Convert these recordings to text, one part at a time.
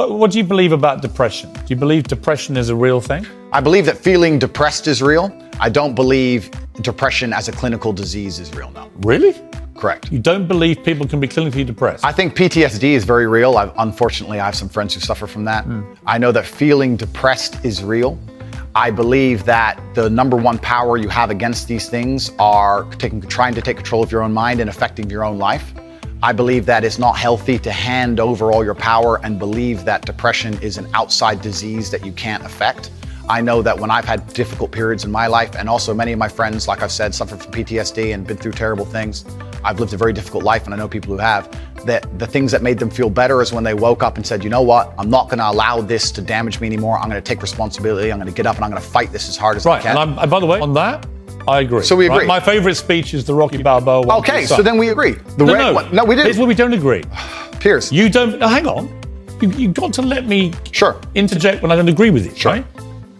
What do you believe about depression? Do you believe depression is a real thing? I believe that feeling depressed is real. I don't believe depression as a clinical disease is real, no. Really? Correct. You don't believe people can be clinically depressed? I think PTSD is very real. Unfortunately, I have some friends who suffer from that. I know that feeling depressed is real. I believe that the number one power you have against these things are trying to take control of your own mind and affecting your own life. I believe that it's not healthy to hand over all your power and believe that depression is an outside disease that you can't affect. I know that when I've had difficult periods in my life, and also many of my friends, like I've said, suffer from PTSD and been through terrible things. I've lived a very difficult life, and I know people who have, that the things that made them feel better is when they woke up and said, you know what, I'm not gonna allow this to damage me anymore. I'm gonna take responsibility. I'm gonna get up and I'm gonna fight this as hard as I can. Right, and by the way, on that, I agree. So we agree. Right? My favorite speech is the Rocky Balboa one. Okay, so then we agree. No, we did. Here's where we don't agree. Pierce. You don't, hang on. You've got to let me interject when I don't agree with you, right?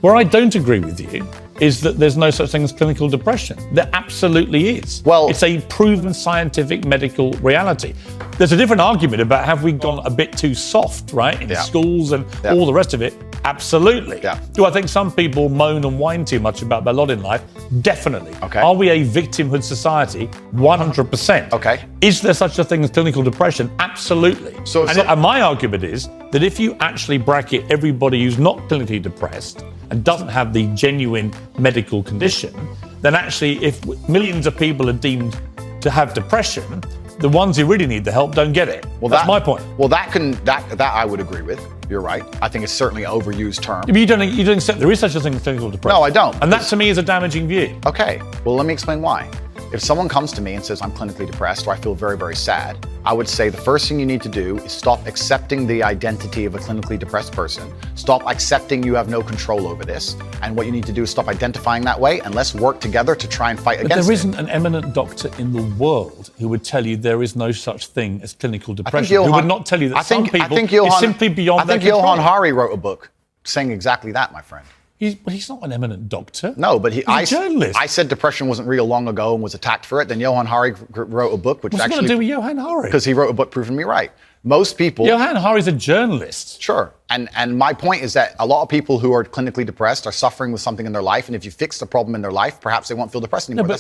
Where I don't agree with you is that there's no such thing as clinical depression. There absolutely is. Well, it's a proven scientific medical reality. There's a different argument about have we gone a bit too soft, right, in schools and all the rest of it. Absolutely. Do I think some people moan and whine too much about their lot in life? Definitely. Okay. Are we a victimhood society? 100%. Okay. Is there such a thing as clinical depression? Absolutely. And my argument is that if you actually bracket everybody who's not clinically depressed and doesn't have the genuine medical condition, then actually if millions of people are deemed to have depression, the ones who really need the help don't get it. Well, that's my point. Well, that I would agree with. You're right. I think it's certainly an overused term. But you don't accept there is such a thing as clinical depression. No, I don't. And that to me is a damaging view. Okay. Well, let me explain why. If someone comes to me and says I'm clinically depressed or I feel very, very sad, I would say the first thing you need to do is stop accepting the identity of a clinically depressed person. Stop accepting you have no control over this. And what you need to do is stop identifying that way, and let's work together to try and fight against it. But there isn't an eminent doctor in the world who would tell you there is no such thing as clinical depression. Who would not tell you that some people it's simply beyond their control. Johann Hari wrote a book saying exactly that, my friend. He's not an eminent doctor. No, but he's a journalist. I said depression wasn't real long ago and was attacked for it. Then Johann Hari wrote a book which What's it got to do with Johann Hari? Because he wrote a book proving me right. Most people... Johann Hari's a journalist. Sure. And my point is that a lot of people who are clinically depressed are suffering with something in their life. And if you fix the problem in their life, perhaps they won't feel depressed anymore. No,